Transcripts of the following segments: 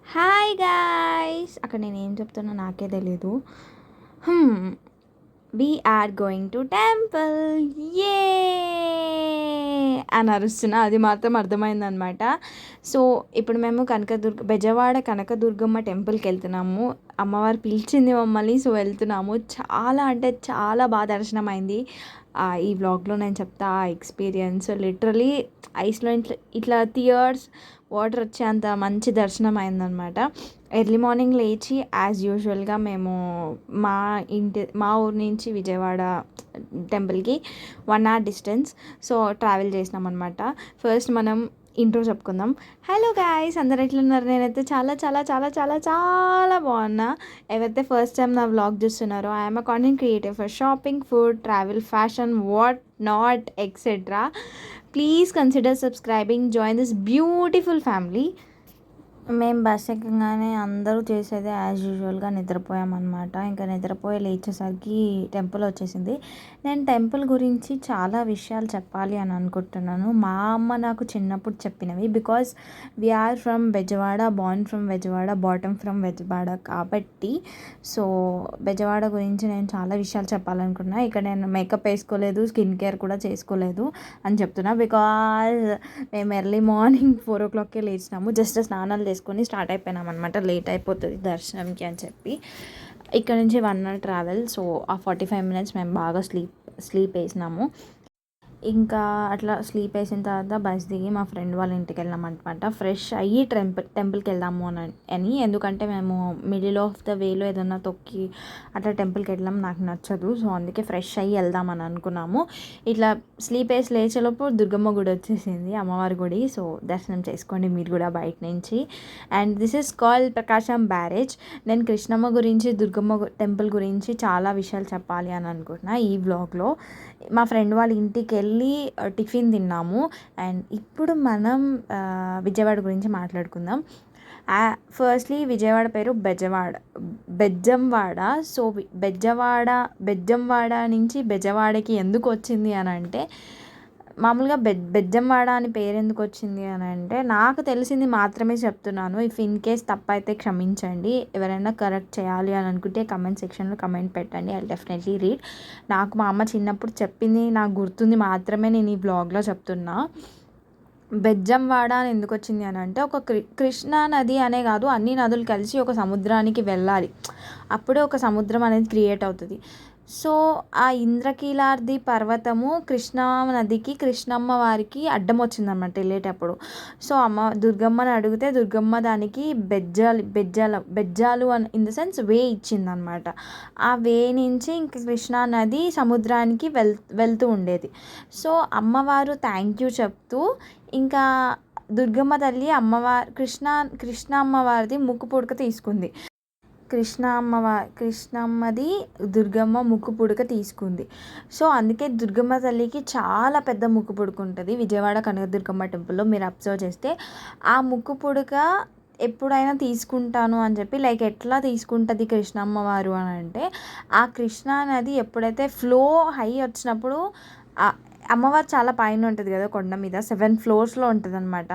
Hi guys, అక్కడ నేనేం చెప్తున్నా నాకే తెలీదు. హ్మ్. వీఆర్ గోయింగ్ టు టెంపుల్, ఏ అని అరుస్తున్నా, అది మాత్రం అర్థమైందనమాట. సో ఇప్పుడు మేము బెజవాడ కనకదుర్గమ్మ టెంపుల్కి వెళ్తున్నాము. అమ్మవారు పిలిచింది మమ్మల్ని, సో వెళ్తున్నాము. చాలా అంటే చాలా బాగా దర్శనం అయింది. ఈ వ్లాగ్లో నేను చెప్తా ఆ ఎక్స్పీరియన్స్. లిటరలీ ఐస్లో ఇట్లా ఇట్లా టియర్స్ వాటర్ వచ్చేంత మంచి దర్శనం అయిందనమాట. ఎర్లీ మార్నింగ్ లేచి యాజ్ యూజువల్గా మేము మా ఊరు నుంచి విజయవాడ టెంపుల్కి 1 hour డిస్టెన్స్. సో ట్రావెల్ చేసినాం అనమాట. ఫస్ట్ మనం ఇంట్రో చెప్పుకుందాం. హలో గాయ్స్, అందరు ఎట్లున్నారు? నేనైతే చాలా చాలా చాలా చాలా చాలా బాగున్నా. ఎవరైతే ఫస్ట్ టైం నా వ్లాగ్ చూస్తున్నారో, I'm a content creator for shopping, food, travel, fashion, what not etcetera. Please consider subscribing, join this beautiful family. మేము బస్ ఎక్కగానే అందరూ చేసేదే యాజ్ యూజువల్గా నిద్రపోయామన్నమాట. ఇంకా నిద్రపోయి లేచేసరికి టెంపుల్ వచ్చేసింది. నేను టెంపుల్ గురించి చాలా విషయాలు చెప్పాలి అని అనుకుంటున్నాను. మా అమ్మ నాకు చిన్నప్పుడు చెప్పినవి. Because we are from Bezawada, born from Bezawada, bottom from Bezawada కాబట్టి సో బెజవాడ గురించి నేను చాలా విషయాలు చెప్పాలనుకున్నా. ఇక్కడ నేను మేకప్ వేసుకోలేదు, స్కిన్ కేర్ కూడా చేసుకోలేదు అని చెప్తున్నా. బికాజ్ మేము ఎర్లీ మార్నింగ్ 4 o'clockకే లేచినాము. జస్ట్ స్నానాలు చేసుకొని స్టార్ట్ అయిపోయినాం అనమాట. లేట్ అయిపోతుంది దర్శనంకి అని చెప్పి. ఇక్కడ నుంచి 1 hour ట్రావెల్. సో ఆ 45 minutes మేము బాగా స్లీప్ వేసినాము. ఇంకా అట్లా స్లీప్ వేసిన తర్వాత బస్ దిగి మా ఫ్రెండ్ వాళ్ళ ఇంటికి వెళ్ళాం అనమాట. ఫ్రెష్ అయ్యి టెంపుల్కి వెళ్దాము అని. ఎందుకంటే మేము మిడిల్ ఆఫ్ ద వేలో ఏదన్నా తొక్కి అట్లా టెంపుల్కి వెళ్ళాం నాకు నచ్చదు. సో అందుకే ఫ్రెష్ అయ్యి వెళ్దామని అనుకున్నాము. ఇట్లా స్లీప్ వేసి లేచేలోపు దుర్గమ్మ గుడి వచ్చేసింది, అమ్మవారి గుడి. సో దర్శనం చేసుకోండి మీరు కూడా బయట నుంచి. And this is called Prakasam barrage. నేను కృష్ణమ్మ గురించి, దుర్గమ్మ టెంపుల్ గురించి చాలా విషయాలు చెప్పాలి అని అనుకుంటున్నా ఈ వ్లాగ్లో. మా ఫ్రెండ్ వాళ్ళ ఇంటికి వెళ్ళి టిఫిన్ తిన్నాము. అండ్ ఇప్పుడు మనం విజయవాడ గురించి మాట్లాడుకుందాం. ఫస్ట్లీ విజయవాడ పేరు బెజ్జంవాడ. సో బెజ్జంవాడ నుంచి బెజవాడకి ఎందుకు వచ్చింది అని అంటే, మామూలుగా బెజ్జంవాడ అని పేరు ఎందుకు వచ్చింది అని అంటే, నాకు తెలిసింది మాత్రమే చెప్తున్నాను. ఇఫ్ ఇన్ కేస్ తప్పైతే క్షమించండి. ఎవరైనా కరెక్ట్ చేయాలి అని అనుకుంటే కమెంట్ సెక్షన్లో కమెంట్ పెట్టండి, ఐ డెఫినెట్లీ రీడ్. నాకు మా అమ్మ చిన్నప్పుడు చెప్పింది నాకు గుర్తుంది మాత్రమే నేను ఈ బ్లాగ్లో చెప్తున్నా. బెజ్జంవాడ అని ఎందుకు వచ్చింది అని అంటే, ఒక కృష్ణా నది అనే కాదు, అన్ని నదులు కలిసి ఒక సముద్రానికి వెళ్ళాలి. అప్పుడే ఒక సముద్రం అనేది క్రియేట్ అవుతుంది. సో ఆ ఇంద్రకీలాద్రి పర్వతము కృష్ణా నదికి, కృష్ణమ్మ వారికి అడ్డం వచ్చిందన్నమాట వెళ్ళేటప్పుడు. సో దుర్గమ్మని అడిగితే దుర్గమ్మ దానికి బెజ్జాలు అని ఇన్ ద సెన్స్ వే ఇచ్చిందనమాట. ఆ వే నుంచి ఇంక కృష్ణా నది సముద్రానికి వెళ్తూ ఉండేది. సో అమ్మవారు థ్యాంక్ యూ చెప్తూ ఇంకా దుర్గమ్మ తల్లి కృష్ణ అమ్మవారిది ముక్కు పుడక తీసుకుంది. కృష్ణమ్మది దుర్గమ్మ ముక్కు పుడక తీసుకుంది. సో అందుకే దుర్గమ్మ తల్లికి చాలా పెద్ద ముక్కు పుడక ఉంటుంది విజయవాడ కనకదుర్గమ్మ టెంపుల్లో. మీరు అబ్జర్వ్ చేస్తే ఆ ముక్కు పుడక ఎప్పుడైనా తీసుకుంటాను అని చెప్పి, లైక్ ఎట్లా తీసుకుంటుంది కృష్ణమ్మవారు అని అంటే, ఆ కృష్ణా నది ఎప్పుడైతే ఫ్లో హై వచ్చినప్పుడు, అమ్మవారు చాలా పైన ఉంటుంది కదా కొండ మీద, 7 floors ఉంటుంది అనమాట.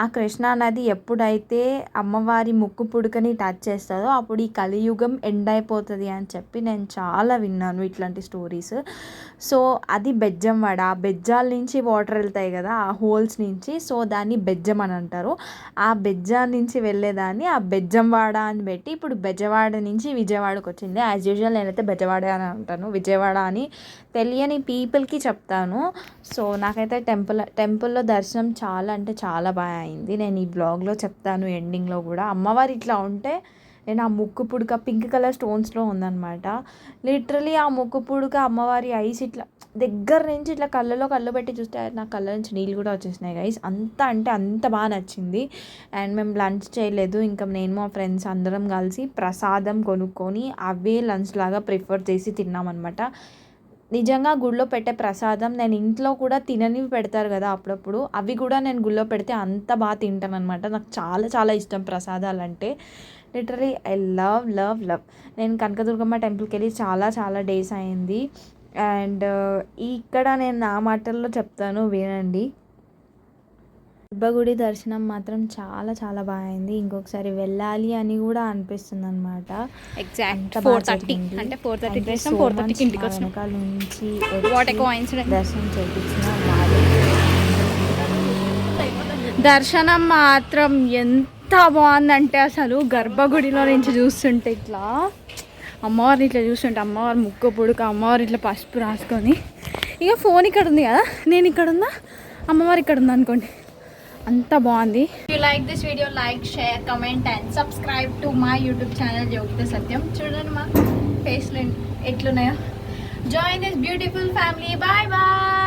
ఆ కృష్ణా నది ఎప్పుడైతే అమ్మవారి ముక్కు పుడకని టచ్ చేస్తుందో అప్పుడు ఈ కలియుగం ఎండ్ అయిపోతుంది అని చెప్పి నేను చాలా విన్నాను ఇట్లాంటి స్టోరీస్. సో అది బెజ్జంవాడ. ఆ బెజ్జాల నుంచి వాటర్ వెళ్తాయి కదా ఆ హోల్స్ నుంచి, సో దాన్ని బెజ్జం అని అంటారు. ఆ బెజ్జా నుంచి వెళ్ళేదాన్ని ఆ బెజ్జంవాడ అని పెట్టి ఇప్పుడు బెజవాడ నుంచి విజయవాడకు వచ్చింది. యాజ్ యూజువల్ నేనైతే బెజవాడ అని అంటాను, విజయవాడ అని తెలియని పీపుల్కి చెప్తాను. సో నాకైతే టెంపుల్లో దర్శనం చాలా అంటే చాలా బాగా అయింది. నేను ఈ బ్లాగ్లో చెప్తాను ఎండింగ్లో కూడా. అమ్మవారు ఇట్లా ఉంటే నేను ఆ ముక్కు పుడక పింక్ కలర్ స్టోన్స్లో ఉందన్నమాట. లిటరలీ ఆ ముక్కు పుడక అమ్మవారి ఐస్ ఇట్లా దగ్గర నుంచి ఇట్లా కళ్ళు పెట్టి చూస్తే నా కళ్ళ నుంచి నీళ్ళు కూడా వచ్చేసినాయి గైస్. అంత అంటే అంత బాగా నచ్చింది. అండ్ మేము లంచ్ చేయలేదు. ఇంకా నేను మా ఫ్రెండ్స్ అందరం కలిసి ప్రసాదం కొనుక్కొని అవే లంచ్ లాగా ప్రిఫర్ చేసి తిన్నామన్నమాట. నిజంగా గుళ్ళో పెట్టే ప్రసాదం నేను ఇంట్లో కూడా తిననివి పెడతారు కదా అప్పుడప్పుడు, అవి కూడా నేను గుళ్ళో పెడితే అంత బాగా తింటాను అనమాట. నాకు చాలా చాలా ఇష్టం ప్రసాదాలు అంటే. Literally I love love love. నేను కనకదుర్గమ్మ టెంపుల్కి వెళ్ళి చాలా చాలా డేస్ అయింది. అండ్ ఇక్కడ నేను నా మాటల్లో చెప్తాను, వినండి. గర్భగుడి దర్శనం మాత్రం చాలా చాలా బాగా అయింది. ఇంకొకసారి వెళ్ళాలి అని కూడా అనిపిస్తుంది అనమాట. ఎగ్జాక్ట్ అంత బాగా 4:30 జరిగింది. అంటే 4:30 Thank you so 4:30కి much ఇంటికి నా వచ్చినాం. వెనకాల నుంచి వాట్ ఏ వచ్చి కోఇన్సిడెన్స్. దర్శనం చేయించిన వాళ్ళు. దర్శనం మాత్రం ఎంత బాగుందంటే అసలు గర్భగుడిలో నుంచి చూస్తుంటే ఇట్లా అమ్మవారిని ఇట్లా చూస్తుంటే అమ్మవారి ముక్కు పుడుక అమ్మవారు ఇట్లా పసుపు రాసుకొని ఇక ఫోన్ ఇక్కడ ఉంది కదా, నేను ఇక్కడ ఉన్నా, అమ్మవారు ఇక్కడ ఉంది అనుకోండి, అంత బాగుంది. You like this video, like, share, comment and subscribe to my YouTube channel Yogita Satyam. చూడండి మా ఫేస్లు ఎట్లున్నాయో. Join this beautiful family. Bye bye.